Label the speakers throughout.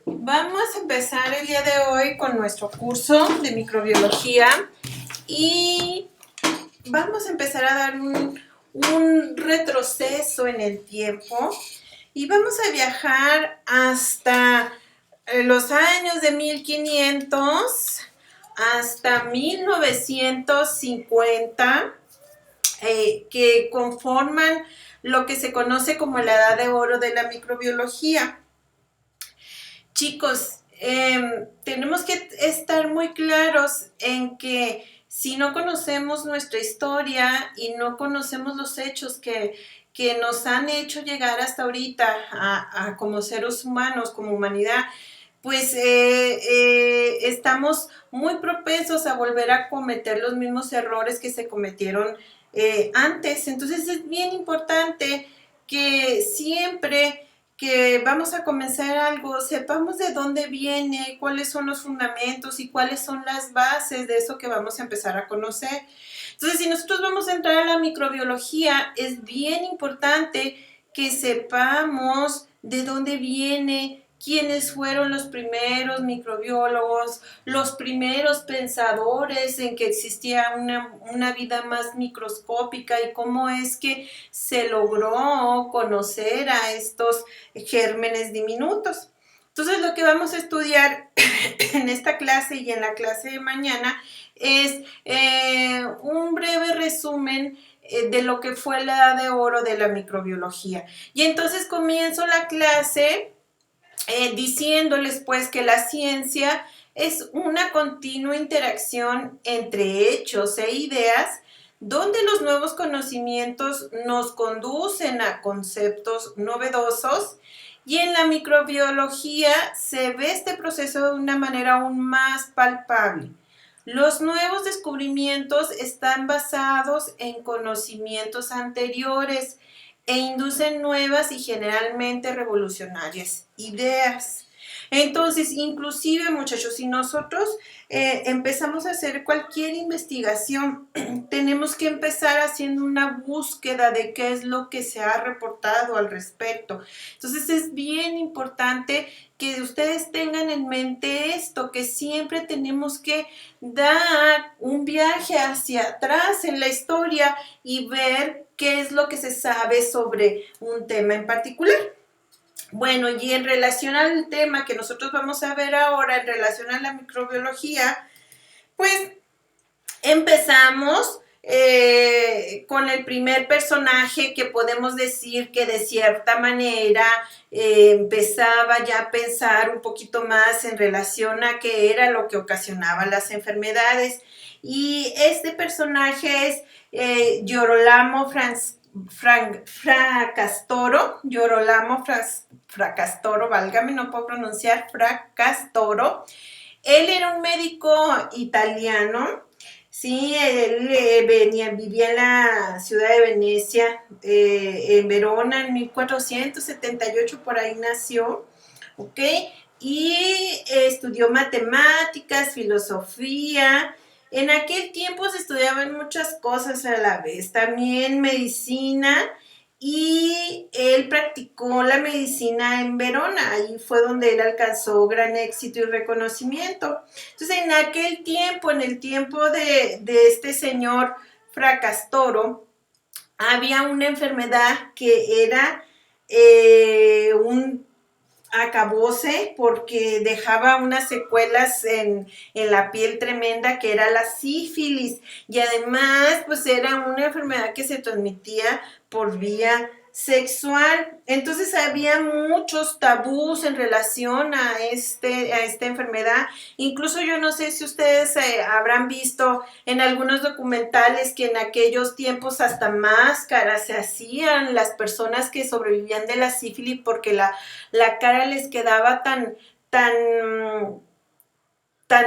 Speaker 1: Vamos a empezar el día de hoy con nuestro curso de microbiología y vamos a empezar a dar un retroceso en el tiempo y vamos a viajar hasta los años de 1500 hasta 1950, que conforman lo que se conoce como la edad de oro de la microbiología. Chicos, tenemos que estar muy claros en que si no conocemos nuestra historia y no conocemos los hechos que nos han hecho llegar hasta ahorita como seres humanos, como humanidad, pues estamos muy propensos a volver a cometer los mismos errores que se cometieron antes. Entonces es bien importante que siempre que vamos a comenzar algo, sepamos de dónde viene, cuáles son los fundamentos y cuáles son las bases de eso que vamos a empezar a conocer. Entonces, si nosotros vamos a entrar a la microbiología, es bien importante que sepamos de dónde viene, quiénes fueron los primeros microbiólogos, los primeros pensadores en que existía una vida más microscópica y cómo es que se logró conocer a estos gérmenes diminutos. Entonces, lo que vamos a estudiar en esta clase y en la clase de mañana es un breve resumen de lo que fue la edad de oro de la microbiología. Y entonces comienzo la clase diciéndoles pues que la ciencia es una continua interacción entre hechos e ideas donde los nuevos conocimientos nos conducen a conceptos novedosos, y en la microbiología se ve este proceso de una manera aún más palpable. Los nuevos descubrimientos están basados en conocimientos anteriores e inducen nuevas y generalmente revolucionarias ideas. Entonces, inclusive, muchachos, si nosotros empezamos a hacer cualquier investigación, tenemos que empezar haciendo una búsqueda de qué es lo que se ha reportado al respecto. Entonces, es bien importante que ustedes tengan en mente esto, que siempre tenemos que dar un viaje hacia atrás en la historia y ver qué es lo que se sabe sobre un tema en particular. Bueno, y en relación al tema que nosotros vamos a ver ahora, en relación a la microbiología, pues empezamos con el primer personaje que podemos decir que de cierta manera empezaba ya a pensar un poquito más en relación a qué era lo que ocasionaba las enfermedades. Y este personaje es Girolamo Fracastoro, válgame, no puedo pronunciar, Fracastoro. Él era un médico italiano. Sí, él vivía en la ciudad de Venecia, en Verona, en 1478, por ahí nació, ¿ok? Y estudió matemáticas, filosofía. En aquel tiempo se estudiaban muchas cosas a la vez, también medicina, y él practicó la medicina en Verona. Ahí fue donde él alcanzó gran éxito y reconocimiento. Entonces, en aquel tiempo, en el tiempo de este señor Fracastoro, había una enfermedad que era un acabose, porque dejaba unas secuelas en la piel tremenda, que era la sífilis, y además pues era una enfermedad que se transmitía por vía sexual. Entonces había muchos tabús en relación a esta enfermedad. Incluso yo no sé si ustedes habrán visto en algunos documentales que en aquellos tiempos hasta máscaras se hacían las personas que sobrevivían de la sífilis, porque la cara les quedaba tan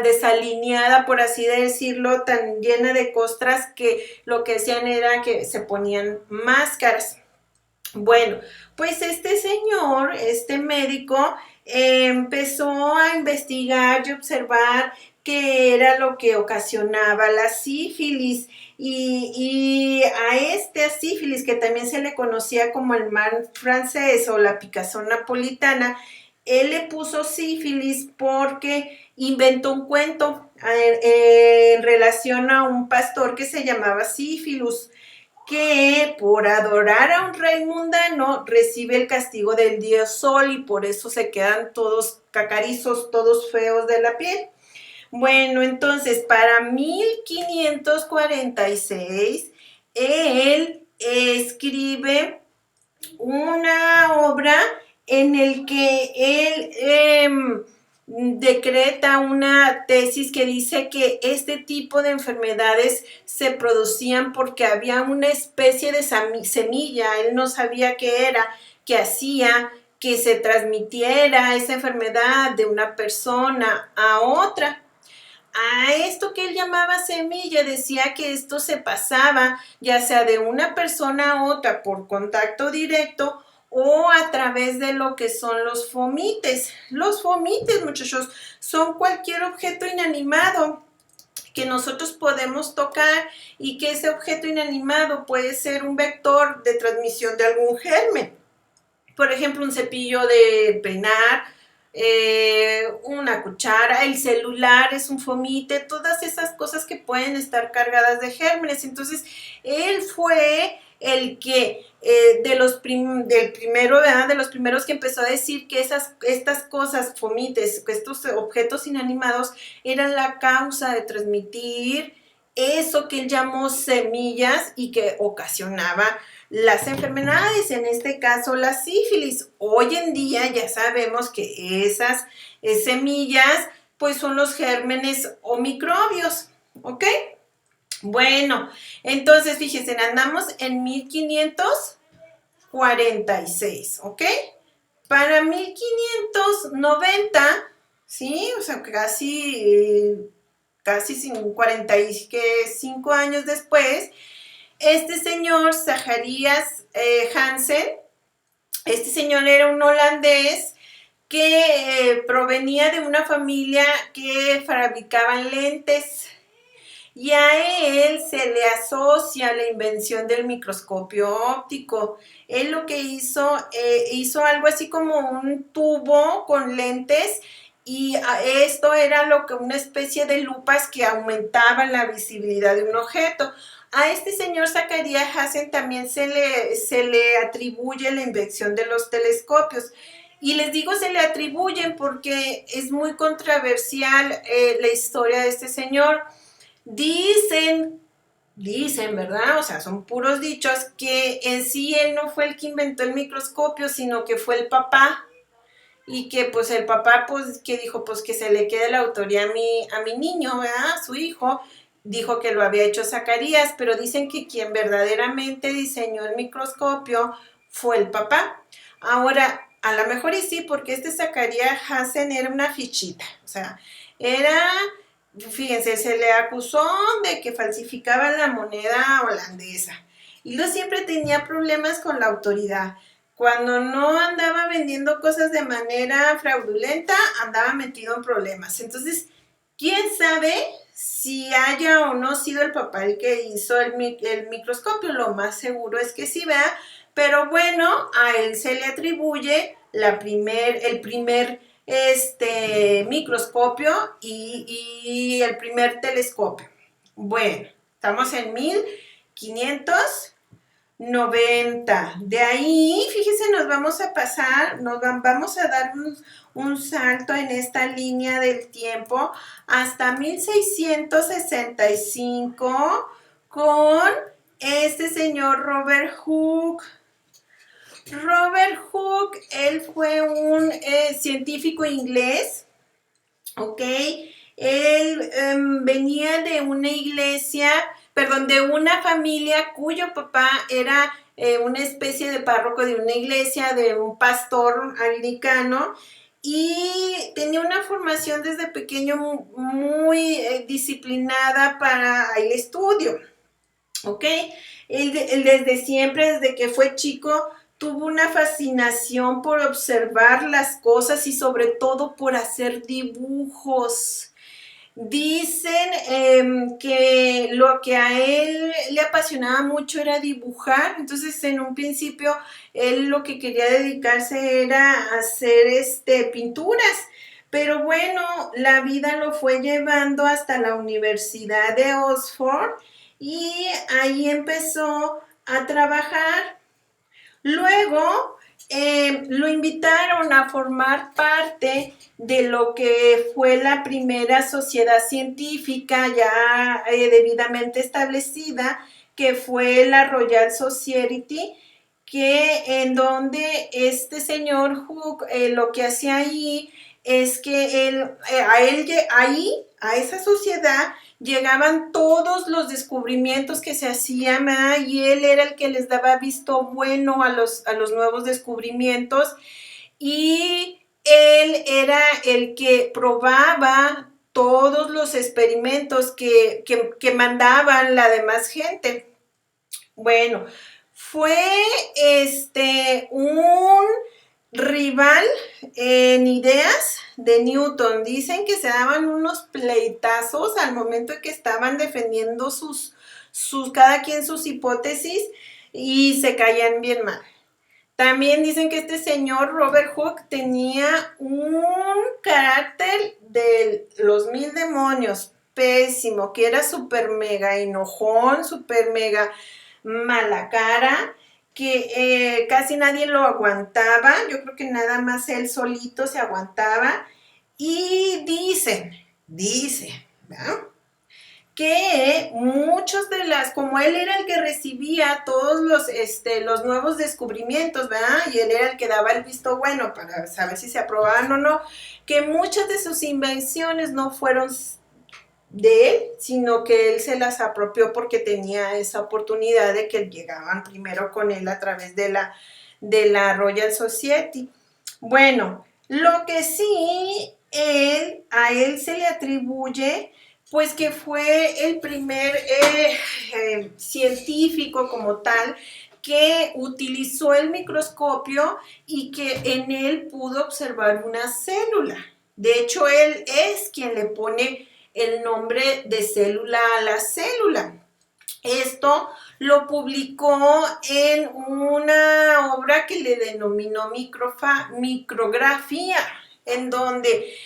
Speaker 1: desalineada, por así decirlo, tan llena de costras, que lo que hacían era que se ponían máscaras. Bueno, pues este señor, este médico, empezó a investigar y observar qué era lo que ocasionaba la sífilis, y a esta sífilis, que también se le conocía como el mal francés o la picazón napolitana, él le puso sífilis porque inventó un cuento en relación a un pastor que se llamaba Sífilus, que por adorar a un rey mundano recibe el castigo del dios Sol y por eso se quedan todos cacarizos, todos feos de la piel. Bueno, entonces para 1546 él escribe una obra en el que él decreta una tesis que dice que este tipo de enfermedades se producían porque había una especie de semilla, él no sabía qué era, que hacía que se transmitiera esa enfermedad de una persona a otra. A esto que él llamaba semilla, decía que esto se pasaba ya sea de una persona a otra por contacto directo o a través de lo que son los fomites. Los fomites, muchachos, son cualquier objeto inanimado que nosotros podemos tocar y que ese objeto inanimado puede ser un vector de transmisión de algún germen. Por ejemplo, un cepillo de peinar, una cuchara, el celular es un fomite, todas esas cosas que pueden estar cargadas de gérmenes. Entonces, él fue el que de los primeros que empezó a decir que estas cosas, fomites, estos objetos inanimados, eran la causa de transmitir eso que él llamó semillas y que ocasionaba las enfermedades, en este caso la sífilis. Hoy en día ya sabemos que esas semillas pues son los gérmenes o microbios, ¿ok? Bueno, entonces fíjense, andamos en 1546, ¿ok? Para 1590, ¿sí? O sea, casi 45 años después, este señor, Zacarías Hansen, este señor era un holandés que provenía de una familia que fabricaban lentes y a él se le asocia la invención del microscopio óptico. Él lo que hizo algo así como un tubo con lentes y esto era una especie de lupas que aumentaban la visibilidad de un objeto. A este señor Zacarías Hansen también se le atribuye la invención de los telescopios. Y les digo se le atribuyen porque es muy controversial la historia de este señor. Dicen, ¿verdad? O sea, son puros dichos que en sí él no fue el que inventó el microscopio, sino que fue el papá. Y que pues el papá pues que dijo pues que se le quede la autoría a mi niño, ¿verdad? A su hijo. Dijo que lo había hecho Zacarías, pero dicen que quien verdaderamente diseñó el microscopio fue el papá. Ahora, a lo mejor y sí, porque este Zacarías Hansen era una fichita, o sea, fíjense, se le acusó de que falsificaba la moneda holandesa y luego siempre tenía problemas con la autoridad. Cuando no andaba vendiendo cosas de manera fraudulenta, andaba metido en problemas. Entonces, ¿quién sabe si haya o no sido el papá el que hizo el microscopio? Lo más seguro es que sí, ¿verdad? Pero bueno, a él se le atribuye el primer microscopio y el primer telescopio. Bueno, estamos en 1590. De ahí, fíjense, nos vamos a pasar, vamos a dar un salto en esta línea del tiempo hasta 1665 con este señor Robert Hooke. Robert Hooke, él fue un científico inglés, ¿ok? Él venía de una de una familia cuyo papá era una especie de párroco de una iglesia, de un pastor anglicano, y tenía una formación desde pequeño muy disciplinada para el estudio, ¿ok? Él desde siempre, desde que fue chico, tuvo una fascinación por observar las cosas y sobre todo por hacer dibujos. Dicen que lo que a él le apasionaba mucho era dibujar, entonces en un principio él lo que quería dedicarse era a hacer pinturas, pero bueno, la vida lo fue llevando hasta la Universidad de Oxford y ahí empezó a trabajar. Luego lo invitaron a formar parte de lo que fue la primera sociedad científica ya debidamente establecida, que fue la Royal Society, que en donde este señor Hooke lo que hacía ahí es que a esa sociedad llegaban todos los descubrimientos que se hacían, y él era el que les daba visto bueno a los nuevos descubrimientos, y él era el que probaba todos los experimentos que mandaban la demás gente. Bueno, fue un rival en ideas de Newton. Dicen que se daban unos pleitazos al momento de que estaban defendiendo cada quien sus hipótesis, y se caían bien mal. También dicen que este señor Robert Hooke tenía un carácter de los mil demonios, pésimo, que era súper mega enojón, súper mega mala cara, que casi nadie lo aguantaba. Yo creo que nada más él solito se aguantaba. Y dice, ¿verdad?, que muchos como él era el que recibía todos los nuevos descubrimientos, ¿verdad?, y él era el que daba el visto bueno para saber si se aprobaban o no, que muchas de sus invenciones no fueron de él, sino que él se las apropió porque tenía esa oportunidad de que llegaban primero con él a través de la Royal Society. Bueno, lo que sí, a él se le atribuye pues que fue el primer científico como tal que utilizó el microscopio y que en él pudo observar una célula. De hecho, él es quien le pone el nombre de célula a la célula. Esto lo publicó en una obra que le denominó micrografía, en donde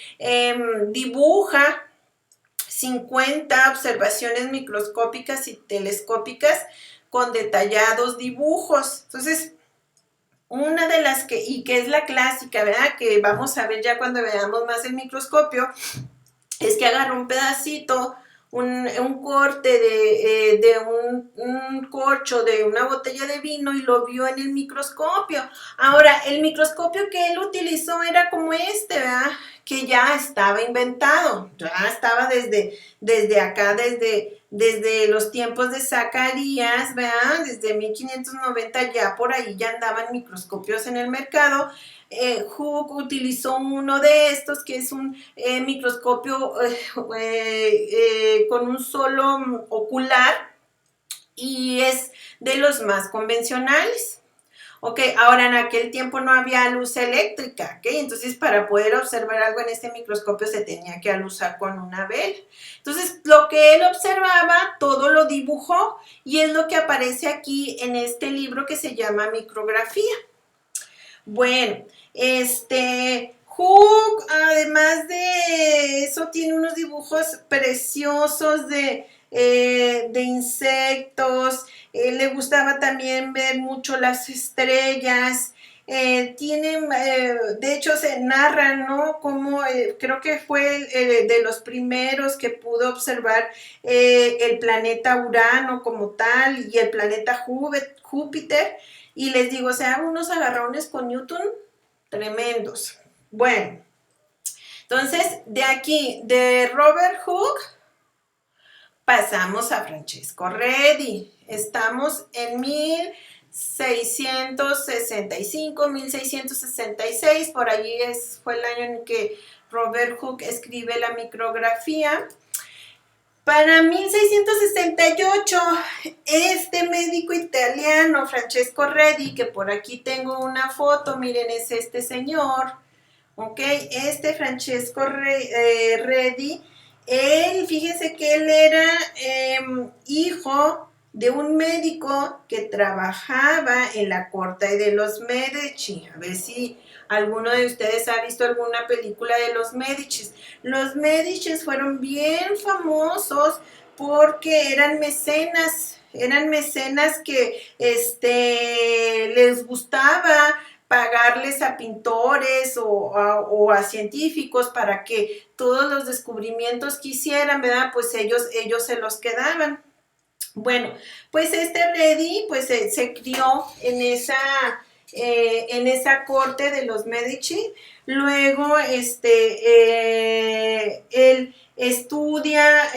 Speaker 1: dibuja 50 observaciones microscópicas y telescópicas con detallados dibujos. Entonces, una de las que es la clásica, ¿verdad?, que vamos a ver ya cuando veamos más el microscopio, es que agarró un pedacito, un corte de un corcho de una botella de vino y lo vio en el microscopio. Ahora, el microscopio que él utilizó era como ¿verdad?, que ya estaba inventado, ya estaba desde acá, desde los tiempos de Zacarías, ¿verdad?, desde 1590 ya por ahí ya andaban microscopios en el mercado. Hooke utilizó uno de estos, que es un microscopio con un solo ocular, y es de los más convencionales. Ok, ahora en aquel tiempo no había luz eléctrica, ¿ok? Entonces para poder observar algo en este microscopio se tenía que alusar con una vela. Entonces lo que él observaba, todo lo dibujó, y es lo que aparece aquí en este libro que se llama Micrografía. Bueno, Hooke, además de eso, tiene unos dibujos preciosos de insectos. Le gustaba también ver mucho las estrellas. De hecho, se narra, ¿no?, como creo que fue de los primeros que pudo observar el planeta Urano como tal y el planeta Júpiter. Y les digo, o sea, unos agarrones con Newton tremendos. Bueno, entonces, de aquí, de Robert Hooke, pasamos a Francesco Redi. Estamos en 1665, 1666, por allí fue el año en que Robert Hooke escribe la micrografía. Para 1668, este médico italiano, Francesco Redi, que por aquí tengo una foto, miren, es este señor, ¿ok? Francesco Redi Fíjese que él era hijo de un médico que trabajaba en la corte de los Medici. A ver si alguno de ustedes ha visto alguna película de los Medici. Los Medici fueron bien famosos porque eran mecenas que les gustaba pagarles a pintores o a científicos para que todos los descubrimientos que hicieran, ¿verdad? Pues ellos se los quedaban. Bueno, pues Reddy pues se crió en esa corte de los Medici. Luego, él estudia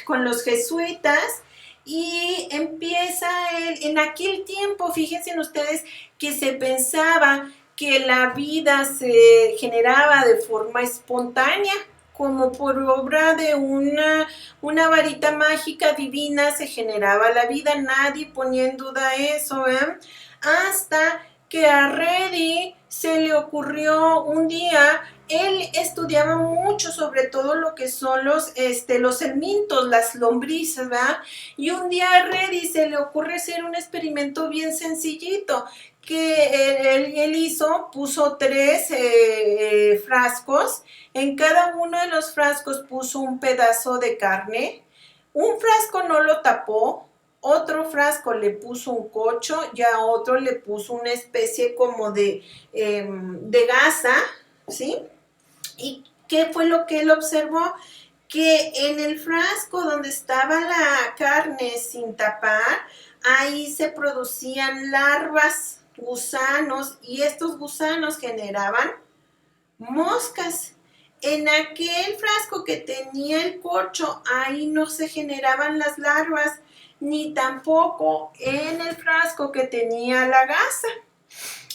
Speaker 1: con los jesuitas y empieza él, en aquel tiempo, fíjense ustedes, que se pensaba que la vida se generaba de forma espontánea, como por obra de una varita mágica divina se generaba la vida. Nadie ponía en duda eso, ¿eh? Hasta que a Reddy se le ocurrió un día. Él estudiaba mucho sobre todo lo que son los helmintos, las lombrices, ¿verdad? Y un día a Reddy se le ocurre hacer un experimento bien sencillito que él puso 3 frascos. En cada uno de los frascos puso un pedazo de carne. Un frasco no lo tapó, otro frasco le puso un cocho y a otro le puso una especie como de gasa, ¿sí? ¿Y qué fue lo que él observó? Que en el frasco donde estaba la carne sin tapar, ahí se producían larvas, gusanos, y estos gusanos generaban moscas. En aquel frasco que tenía el corcho, ahí no se generaban las larvas, ni tampoco en el frasco que tenía la gasa.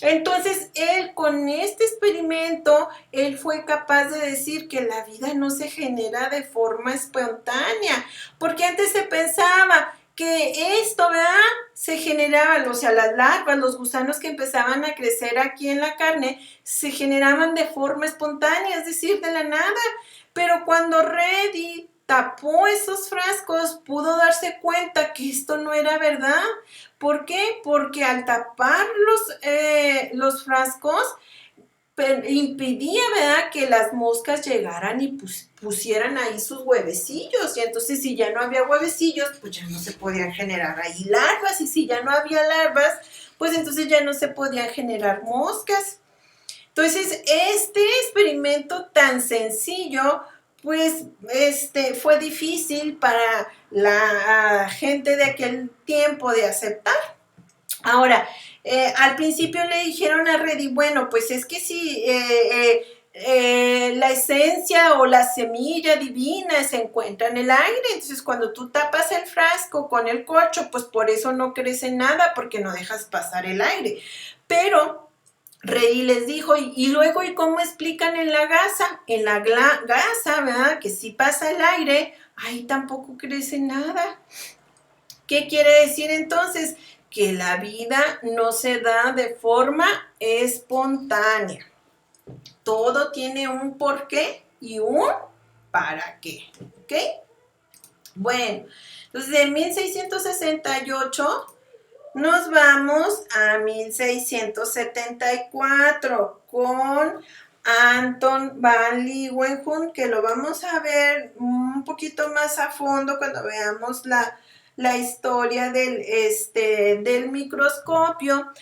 Speaker 1: Entonces, él con este experimento, él fue capaz de decir que la vida no se genera de forma espontánea, porque antes se pensaba que esto, ¿verdad? Se generaban, o sea, las larvas, los gusanos que empezaban a crecer aquí en la carne, se generaban de forma espontánea, es decir, de la nada. Pero cuando Reddy tapó esos frascos, pudo darse cuenta que esto no era verdad. ¿Por qué? Porque al tapar los frascos, impedía, ¿verdad?, que las moscas llegaran y pusieran ahí sus huevecillos. Y entonces, si ya no había huevecillos, pues ya no se podían generar ahí larvas. Y si ya no había larvas, pues entonces ya no se podían generar moscas. Entonces, este experimento tan sencillo, pues, fue difícil para la gente de aquel tiempo de aceptar. Ahora, al principio le dijeron a Reddy, bueno, pues es que si la esencia o la semilla divina se encuentra en el aire, entonces cuando tú tapas el frasco con el corcho, pues por eso no crece nada, porque no dejas pasar el aire. Pero Reddy les dijo, y luego, ¿y cómo explican en la gasa? En la gasa, ¿verdad? Que si pasa el aire, ahí tampoco crece nada. ¿Qué quiere decir entonces? Que la vida no se da de forma espontánea. Todo tiene un porqué y un para qué. ¿Ok? Bueno, entonces de 1668 nos vamos a 1674 con Anton van Leeuwenhoek, que lo vamos a ver un poquito más a fondo cuando veamos la historia del microscopio.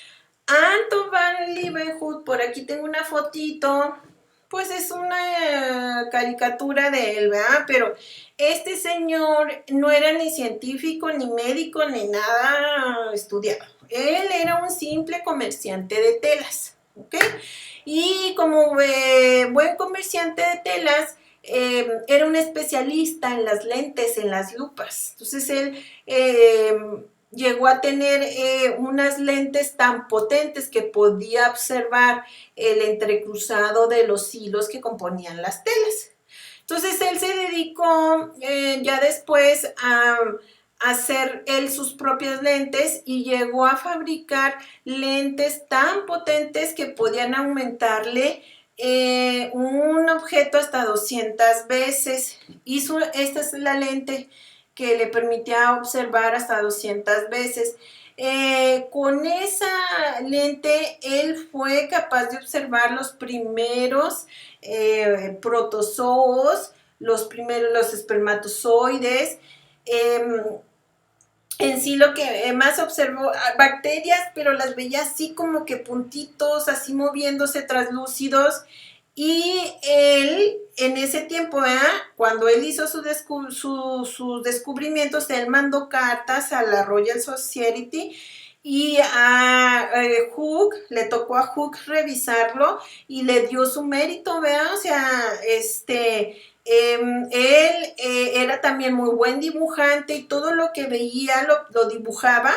Speaker 1: Anton van Leeuwenhoek, por aquí tengo una fotito, pues es una caricatura de él, ¿verdad? Pero este señor no era ni científico, ni médico, ni nada estudiado. Él era un simple comerciante de telas, ¿ok? Y como buen comerciante de telas, era un especialista en las lentes, en las lupas. Entonces él llegó a tener unas lentes tan potentes que podía observar el entrecruzado de los hilos que componían las telas. Entonces él se dedicó ya después a hacer él sus propias lentes y llegó a fabricar lentes tan potentes que podían aumentarle un objeto hasta 200 veces. Esta es la lente que le permitía observar hasta 200 veces. Con esa lente él fue capaz de observar los primeros protozoos, los espermatozoides. En sí lo que más observó, bacterias, pero las veía así como que puntitos, así moviéndose, translúcidos. Y él, en ese tiempo, cuando él hizo sus descubrimientos, él mandó cartas a la Royal Society y a Hooke, le tocó a Hooke revisarlo y le dio su mérito, ¿verdad? O sea, él era también muy buen dibujante y todo lo que veía lo dibujaba.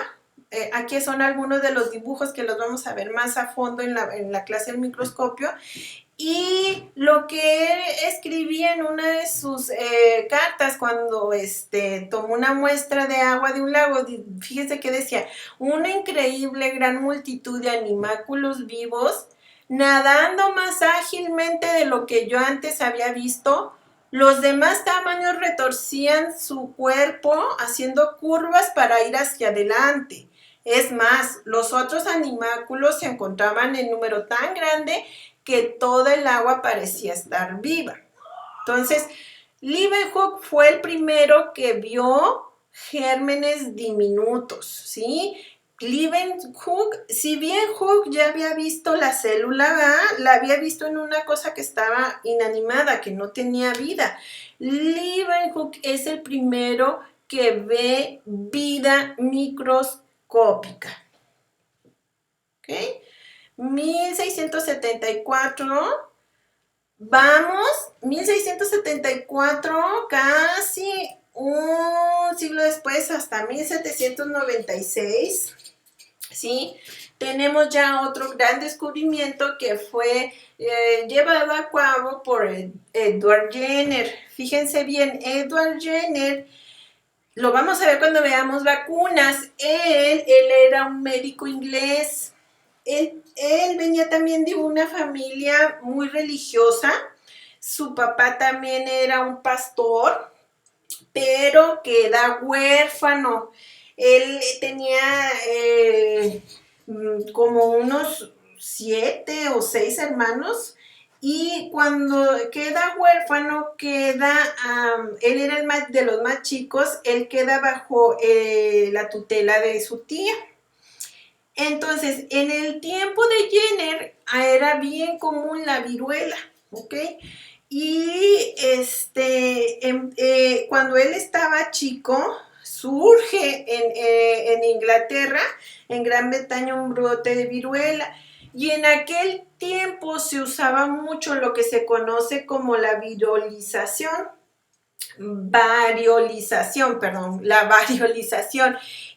Speaker 1: Aquí son algunos de los dibujos que los vamos a ver más a fondo en la clase del microscopio. Y lo que él escribía en una de sus cartas cuando tomó una muestra de agua de un lago, fíjese que decía, una increíble gran multitud de animáculos vivos nadando más ágilmente de lo que yo antes había visto. Los demás tamaños retorcían su cuerpo haciendo curvas para ir hacia adelante. Es más, los otros animáculos se encontraban en número tan grande que toda el agua parecía estar viva. Entonces, Leeuwenhoek fue el primero que vio gérmenes diminutos, ¿sí? Leeuwenhoek, si bien Hooke ya había visto la célula, la había visto en una cosa que estaba inanimada, que no tenía vida. Leeuwenhoek es el primero que ve vida microscópica. ¿Ok? 1674, vamos, 1674, casi un siglo después, hasta 1796, ¿sí? Tenemos ya otro gran descubrimiento que fue llevado a cabo por Edward Jenner. Fíjense bien, Edward Jenner, lo vamos a ver cuando veamos vacunas. Él era un médico inglés. Él venía también de una familia muy religiosa. Su papá también era un pastor, pero queda huérfano. Él tenía como unos 7 o 6 hermanos y cuando queda huérfano, él era de los más chicos, él queda bajo la tutela de su tía. Entonces, en el tiempo de Jenner era bien común la viruela, ¿ok? Y cuando él estaba chico, surge en Inglaterra, en Gran Bretaña, un brote de viruela. Y en aquel tiempo se usaba mucho lo que se conoce como la variolización,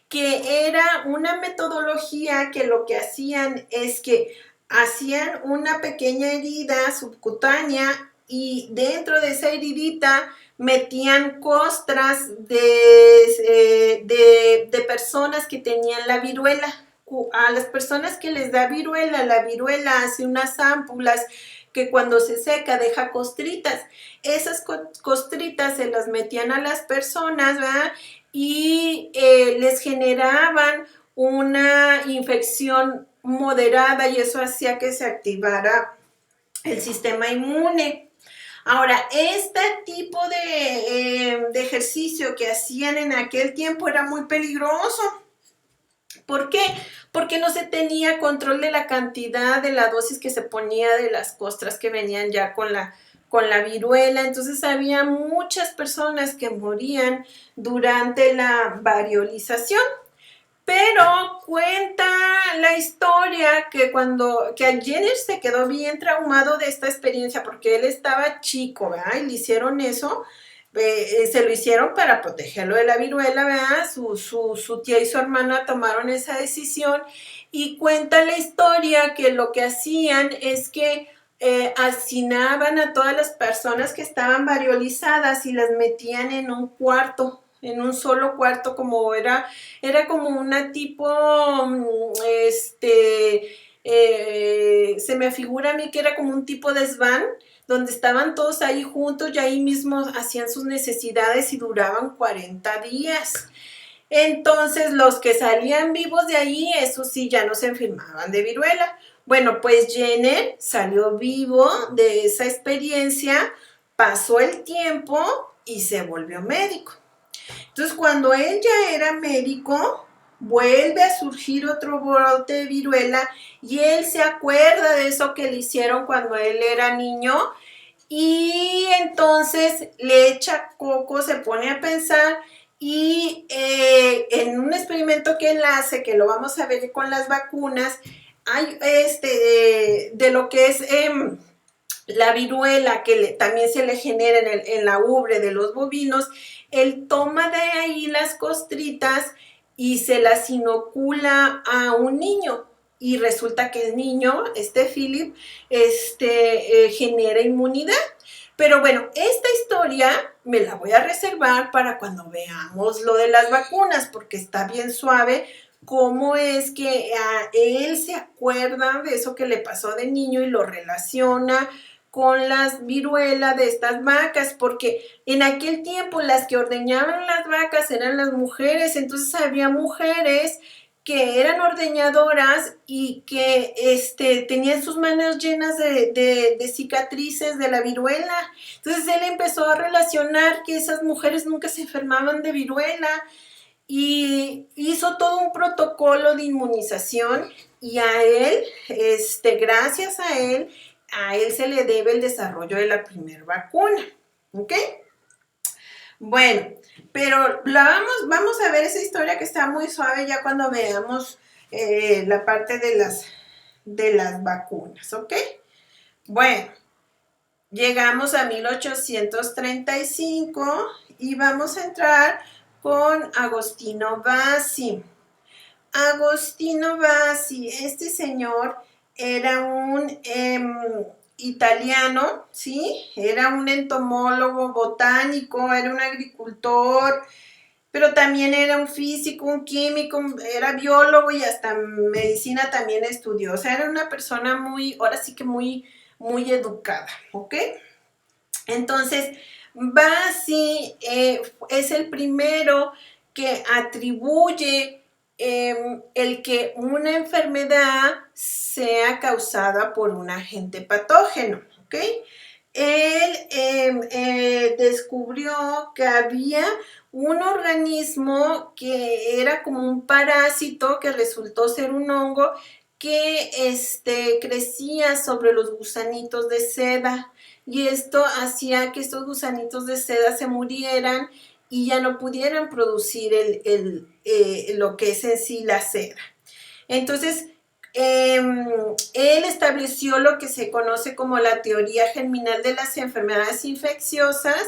Speaker 1: que era una metodología que lo que hacían es que hacían una pequeña herida subcutánea y dentro de esa heridita metían costras de personas que tenían la viruela. A las personas que les da viruela, la viruela hace unas ámpulas que cuando se seca deja costritas. Esas costritas se las metían a las personas, ¿verdad? Y les generaban una infección moderada y eso hacía que se activara el sistema inmune. Ahora, este tipo de ejercicio que hacían en aquel tiempo era muy peligroso. ¿Por qué? Porque no se tenía control de la cantidad de la dosis que se ponía de las costras que venían ya con la viruela. Entonces había muchas personas que morían durante la variolización. Pero cuenta la historia que a Jenner se quedó bien traumado de esta experiencia porque él estaba chico, ¿verdad? Y le hicieron eso. Se lo hicieron para protegerlo de la viruela, ¿verdad? Su tía y su hermana tomaron esa decisión y cuenta la historia que lo que hacían es que hacinaban a todas las personas que estaban variolizadas y las metían en un cuarto, en un solo cuarto, como era como una tipo, se me figura a mí que era como un tipo de desván, donde estaban todos ahí juntos y ahí mismo hacían sus necesidades y duraban 40 días. Entonces, los que salían vivos de ahí, esos sí ya no se enfermaban de viruela. Bueno, pues Jenner salió vivo de esa experiencia, pasó el tiempo y se volvió médico. Entonces, cuando él ya era médico, vuelve a surgir otro brote de viruela y él se acuerda de eso que le hicieron cuando él era niño y entonces le echa coco, se pone a pensar y en un experimento que él hace, que lo vamos a ver con las vacunas, hay de lo que es la viruela que también se le genera en la ubre de los bovinos, él toma de ahí las costritas y se las inocula a un niño. Y resulta que el niño, Philip, genera inmunidad. Pero bueno, esta historia me la voy a reservar para cuando veamos lo de las vacunas, porque está bien suave cómo es que él se acuerda de eso que le pasó de niño y lo relaciona con las viruelas de estas vacas, porque en aquel tiempo las que ordeñaban las vacas eran las mujeres, entonces había mujeres que eran ordeñadoras y que tenían sus manos llenas de cicatrices de la viruela. Entonces él empezó a relacionar que esas mujeres nunca se enfermaban de viruela y hizo todo un protocolo de inmunización y a él, gracias a él se le debe el desarrollo de la primera vacuna, ¿ok? Bueno, pero vamos a ver esa historia que está muy suave ya cuando veamos la parte de las vacunas, ¿ok? Bueno, llegamos a 1835 y vamos a entrar con Agostino Bassi. Agostino Bassi, este señor era un italiano, ¿sí? Era un entomólogo botánico, era un agricultor, pero también era un físico, un químico, era biólogo y hasta medicina también estudió. O sea, era una persona ahora sí que muy, muy educada, ¿ok? Entonces, Bassi es el primero que atribuye el que una enfermedad sea causada por un agente patógeno, ¿ok? Él descubrió que había un organismo que era como un parásito que resultó ser un hongo que crecía sobre los gusanitos de seda y esto hacía que estos gusanitos de seda se murieran y ya no pudieran producir lo que es en sí la seda. Entonces, él estableció lo que se conoce como la teoría germinal de las enfermedades infecciosas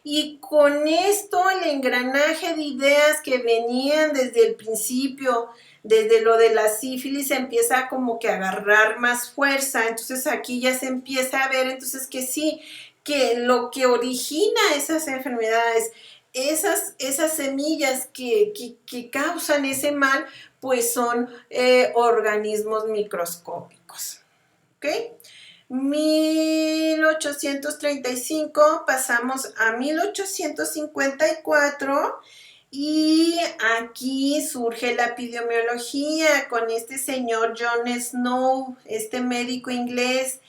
Speaker 1: y con esto el engranaje de ideas que venían desde el principio, desde lo de la sífilis, empieza como que a agarrar más fuerza. Entonces aquí ya se empieza a ver entonces que sí, que lo que origina esas enfermedades, esas semillas que causan ese mal, pues son organismos microscópicos. ¿Ok? 1835 pasamos a 1854 y aquí surge la epidemiología con este señor John Snow, este médico inglés.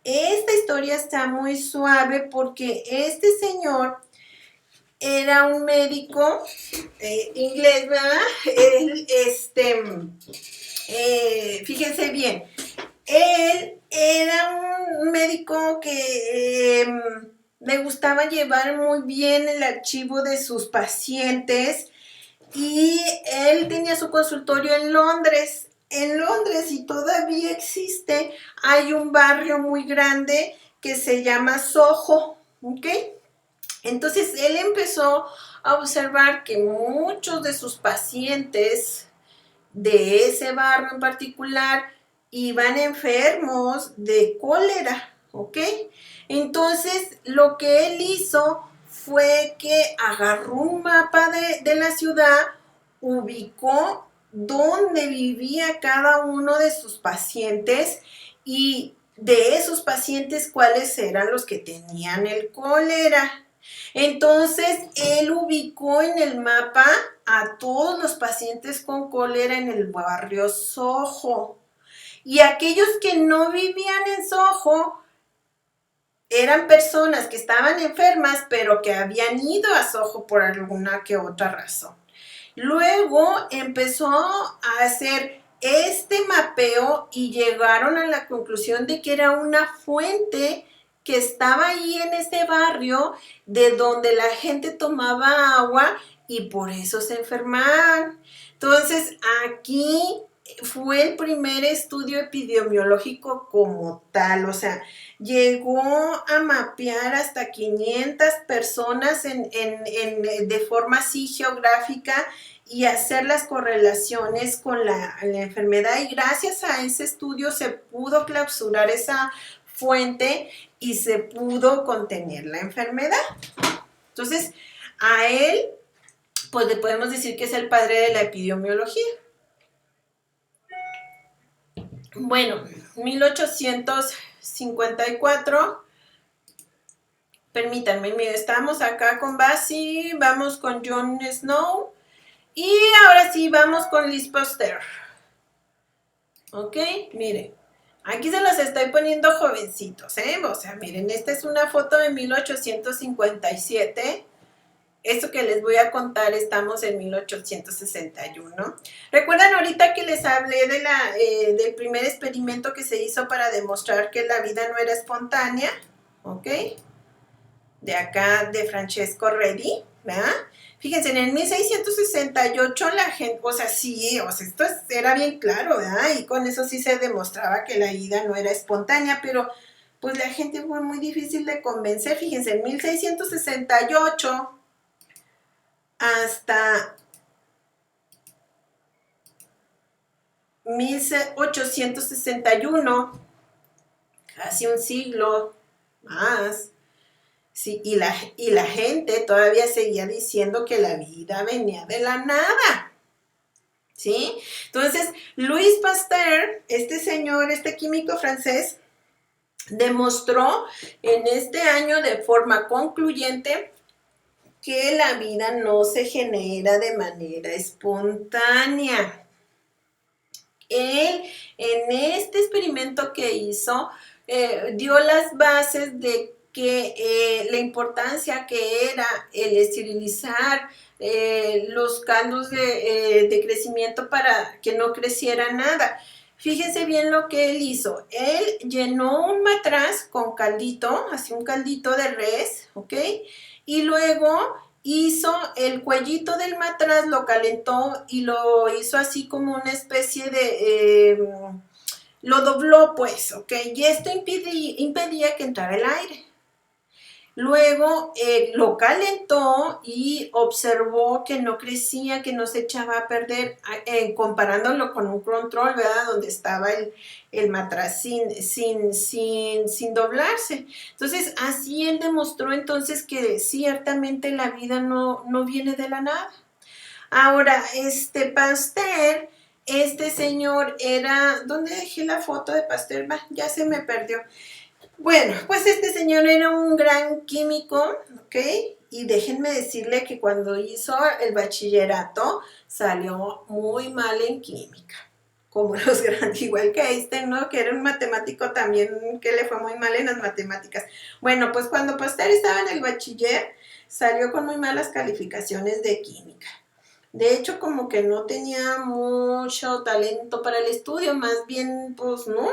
Speaker 1: Esta historia está muy suave porque este señor era un médico inglés, ¿verdad? Él, fíjense bien, él era un médico que le gustaba llevar muy bien el archivo de sus pacientes y él tenía su consultorio en Londres. En Londres, y todavía existe, hay un barrio muy grande que se llama Soho, ¿ok? Entonces él empezó a observar que muchos de sus pacientes de ese barrio en particular iban enfermos de cólera, ¿ok? Entonces lo que él hizo fue que agarró un mapa de la ciudad, ubicó dónde vivía cada uno de sus pacientes y de esos pacientes cuáles eran los que tenían el cólera. Entonces, él ubicó en el mapa a todos los pacientes con cólera en el barrio Soho. Y aquellos que no vivían en Soho eran personas que estaban enfermas, pero que habían ido a Soho por alguna que otra razón. Luego empezó a hacer este mapeo y llegaron a la conclusión de que era una fuente que estaba ahí en ese barrio de donde la gente tomaba agua y por eso se enfermaban. Entonces, aquí fue el primer estudio epidemiológico como tal, o sea, llegó a mapear hasta 500 personas de forma así geográfica y hacer las correlaciones con la enfermedad, y gracias a ese estudio se pudo clausurar esa fuente y se pudo contener la enfermedad. Entonces, a él, pues le podemos decir que es el padre de la epidemiología. Bueno, 1854, permítanme, mire, estamos acá con Bassi, vamos con John Snow, y ahora sí, vamos con Louis Pasteur. Ok, miren, aquí se los estoy poniendo jovencitos, ¿eh? O sea, miren, esta es una foto de 1857. Esto que les voy a contar, estamos en 1861. ¿Recuerdan ahorita que les hablé del primer experimento que se hizo para demostrar que la vida no era espontánea? ¿Ok? De acá, de Francesco Redi, ¿verdad? Fíjense, en el 1668 la gente, o sea, sí, o sea, esto era bien claro, ¿verdad? Y con eso sí se demostraba que la vida no era espontánea, pero pues la gente fue muy difícil de convencer. Fíjense, en 1668 hasta 1861, casi un siglo más, sí, y la gente todavía seguía diciendo que la vida venía de la nada, ¿sí? Entonces, Louis Pasteur, este señor, este químico francés, demostró en este año de forma concluyente que la vida no se genera de manera espontánea. Él, en este experimento que hizo, dio las bases de que la importancia que era el esterilizar los caldos de crecimiento para que no creciera nada. Fíjense bien lo que él hizo. Él llenó un matraz con caldito, así un caldito de res, ¿ok? Y luego hizo el cuellito del matraz, lo calentó y lo hizo así como una especie de... lo dobló, pues, ¿ok? Y esto impedía que entrara el aire. Luego lo calentó y observó que no crecía, que no se echaba a perder, comparándolo con un control, ¿verdad? Donde estaba el matraz sin doblarse. Entonces, así él demostró entonces que ciertamente la vida no viene de la nada. Ahora, Pasteur, este señor era... ¿Dónde dejé la foto de Pasteur? Ya se me perdió. Bueno, pues este señor era un gran químico, ¿ok? Y déjenme decirle que cuando hizo el bachillerato salió muy mal en química, como los grandes, igual que Einstein, ¿no? Que era un matemático también que le fue muy mal en las matemáticas. Bueno, pues cuando Pasteur estaba en el bachiller, salió con muy malas calificaciones de química. De hecho, como que no tenía mucho talento para el estudio, más bien, pues no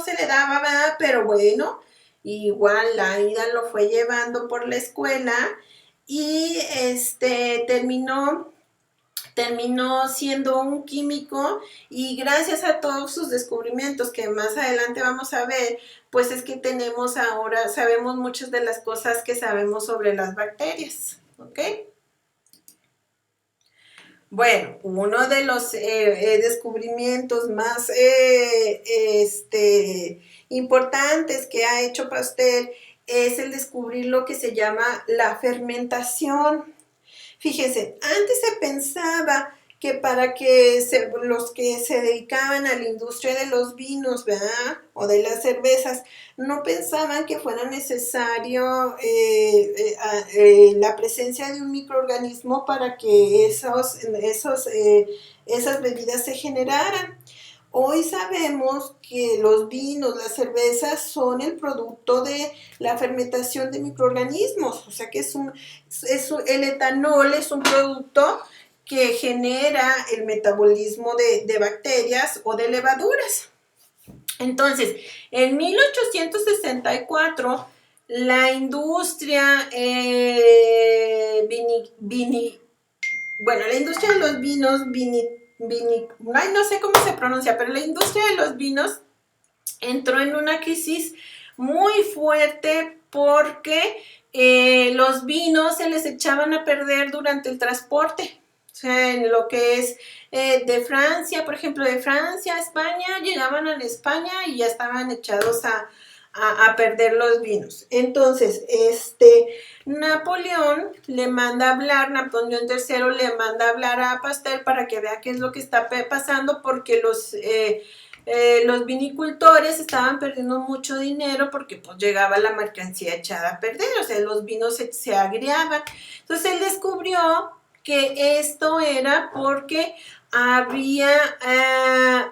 Speaker 1: se le daba, ¿verdad? Pero bueno, igual la vida lo fue llevando por la escuela y terminó siendo un químico, y gracias a todos sus descubrimientos que más adelante vamos a ver, pues es que sabemos muchas de las cosas que sabemos sobre las bacterias, ¿ok? Bueno, uno de los descubrimientos más importantes que ha hecho Pasteur es el descubrir lo que se llama la fermentación. Fíjense, antes se pensaba que para que los que se dedicaban a la industria de los vinos, ¿verdad? O de las cervezas, no pensaban que fuera necesario la presencia de un microorganismo para que esas bebidas se generaran. Hoy sabemos que los vinos, las cervezas son el producto de la fermentación de microorganismos, o sea que el etanol es un producto que genera el metabolismo de bacterias o de levaduras. Entonces, en 1864, la industria la industria de los vinos, no sé cómo se pronuncia, pero la industria de los vinos entró en una crisis muy fuerte porque los vinos se les echaban a perder durante el transporte. O sea, en lo que es de Francia, por ejemplo, de Francia a España, llegaban a España y ya estaban echados a perder los vinos. Entonces, Napoleón le manda a hablar, Napoleón III le manda a hablar a Pasteur para que vea qué es lo que está pasando, porque los vinicultores estaban perdiendo mucho dinero porque pues llegaba la mercancía echada a perder, o sea, los vinos se agriaban. Entonces él descubrió que esto era porque había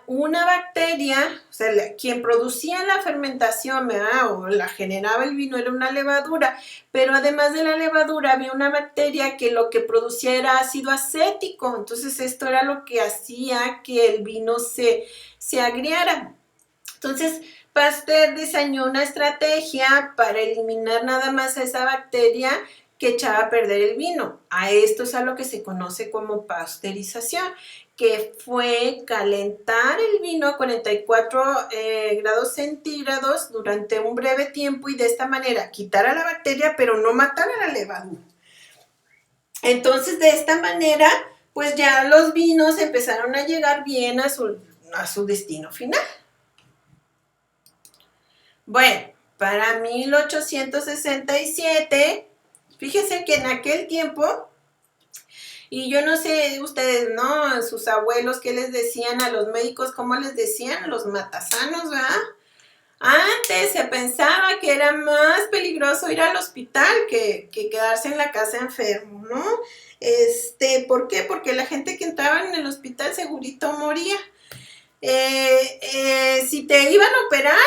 Speaker 1: una bacteria, o sea, quien producía la fermentación, ¿verdad? O la generaba el vino, era una levadura, pero además de la levadura había una bacteria que lo que producía era ácido acético, entonces esto era lo que hacía que el vino se agriara. Entonces, Pasteur diseñó una estrategia para eliminar nada más a esa bacteria que echaba a perder el vino. A esto es a lo que se conoce como pasteurización, que fue calentar el vino a 44 grados centígrados durante un breve tiempo y de esta manera quitar a la bacteria, pero no matar a la levadura. Entonces, de esta manera, pues ya los vinos empezaron a llegar bien a su destino final. Bueno, para 1867, fíjense que en aquel tiempo, y yo no sé ustedes, ¿no? Sus abuelos, ¿qué les decían a los médicos? ¿Cómo les decían? Los matasanos, ¿verdad? Antes se pensaba que era más peligroso ir al hospital que quedarse en la casa enfermo, ¿no? ¿Por qué? Porque la gente que entraba en el hospital segurito moría. Si te iban a operar,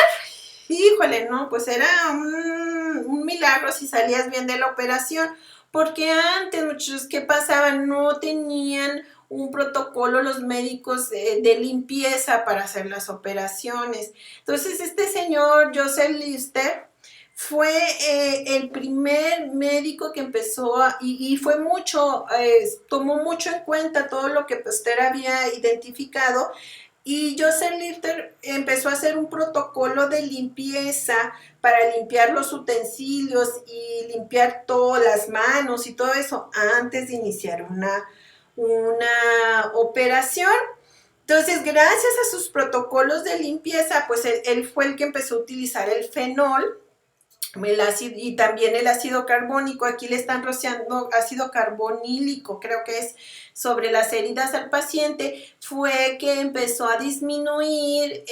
Speaker 1: híjole, no, pues era un milagro si salías bien de la operación, porque antes, muchachos, ¿qué pasaba? No tenían un protocolo los médicos de limpieza para hacer las operaciones. Entonces, este señor, Joseph Lister, fue el primer médico que empezó y fue tomó mucho en cuenta todo lo que Pasteur había identificado. Y Joseph Lister empezó a hacer un protocolo de limpieza para limpiar los utensilios y limpiar todas las manos y todo eso antes de iniciar una operación. Entonces, gracias a sus protocolos de limpieza, pues él fue el que empezó a utilizar el fenol, y también el ácido carbónico. Aquí le están rociando ácido carbonílico, creo que es, sobre las heridas al paciente. Fue que empezó a disminuir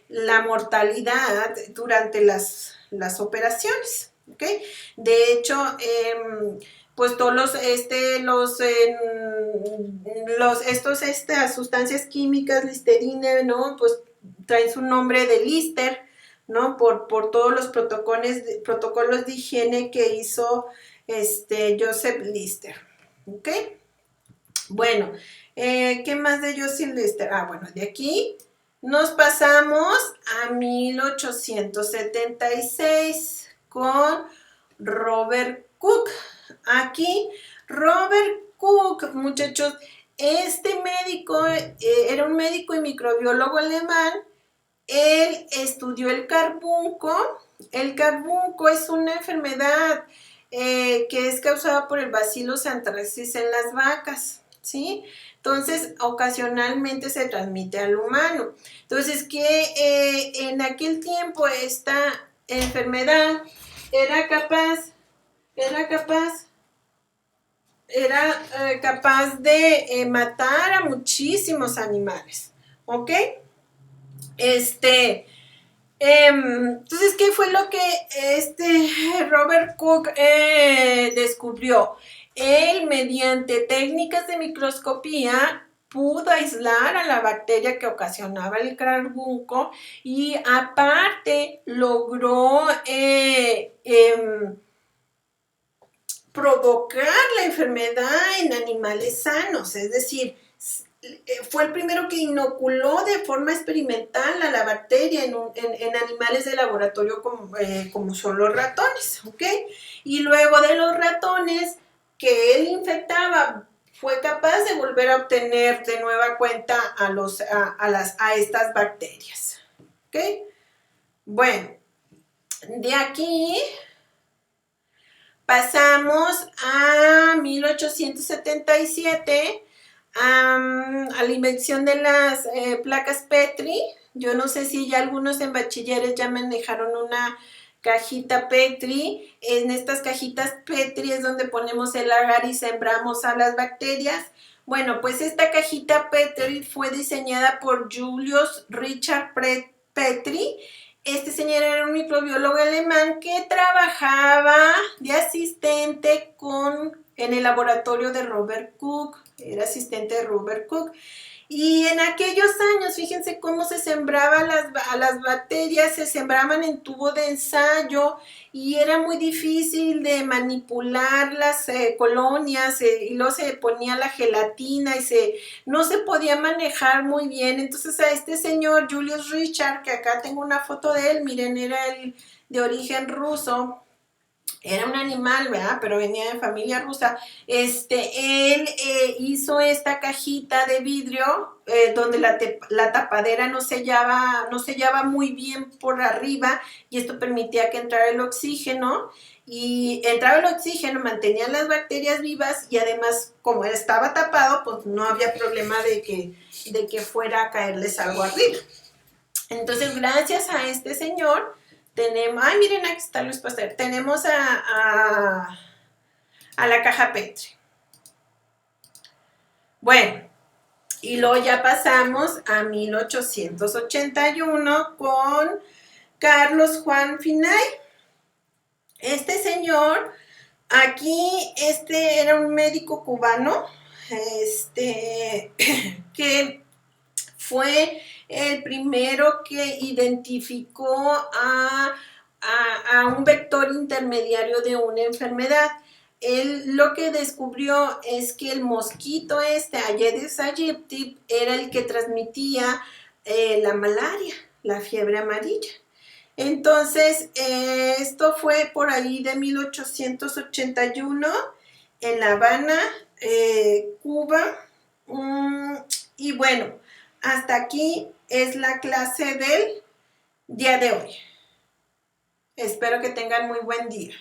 Speaker 1: la mortalidad durante las operaciones, ¿ok? De hecho, pues todos estas sustancias químicas, Listerine, ¿no? Pues traen su nombre de Lister, ¿no? Por todos los protocolos de higiene que hizo Joseph Lister, ¿ok? Bueno, ¿qué más de Joseph Lister? Bueno, de aquí nos pasamos a 1876 con Robert Koch. Aquí, Robert Koch, muchachos, este médico era un médico y microbiólogo alemán. Él estudió el carbunco. El carbunco es una enfermedad que es causada por el Bacillus anthracis en las vacas, ¿sí? Entonces, ocasionalmente se transmite al humano. Entonces, que en aquel tiempo esta enfermedad era capaz era capaz de matar a muchísimos animales, ¿ok? Entonces, ¿qué fue lo que Robert Cook descubrió? Él, mediante técnicas de microscopía, pudo aislar a la bacteria que ocasionaba el carbunco y aparte logró provocar la enfermedad en animales sanos, es decir, fue el primero que inoculó de forma experimental a la bacteria en animales de laboratorio como son los ratones, ¿ok? Y luego de los ratones que él infectaba, fue capaz de volver a obtener de nueva cuenta a estas bacterias, ¿ok? Bueno, de aquí pasamos a 1877, a la invención de las placas Petri. Yo no sé si ya algunos en bachilleres ya manejaron una cajita Petri. En estas cajitas Petri es donde ponemos el agar y sembramos a las bacterias. Bueno, pues esta cajita Petri fue diseñada por Julius Richard Petri. Este señor era un microbiólogo alemán que trabajaba de asistente en el laboratorio de Robert Koch. Era asistente de Robert Koch. Y en aquellos años, fíjense cómo se sembraba a las bacterias, se sembraban en tubo de ensayo y era muy difícil de manipular las colonias y luego se ponía la gelatina y no se podía manejar muy bien. Entonces a este señor Julius Richard, que acá tengo una foto de él, miren, era el de origen ruso. Era un animal, ¿verdad? Pero venía de familia rusa. Él hizo esta cajita de vidrio donde la tapadera no sellaba muy bien por arriba y esto permitía que entrara el oxígeno y entraba el oxígeno, mantenía las bacterias vivas y además como estaba tapado, pues no había problema de que fuera a caerles algo arriba. Entonces, gracias a este señor, tenemos, ay, miren, aquí está Luis Pasteur, tenemos a la caja Petri. Bueno, y luego ya pasamos a 1881 con Carlos Juan Finay. Este señor, aquí, era un médico cubano, que fue el primero que identificó a un vector intermediario de una enfermedad. Él lo que descubrió es que el mosquito Aedes aegypti, era el que transmitía la malaria, la fiebre amarilla. Entonces, esto fue por ahí de 1881 en La Habana, Cuba. Y bueno, hasta aquí es la clase del día de hoy. Espero que tengan muy buen día.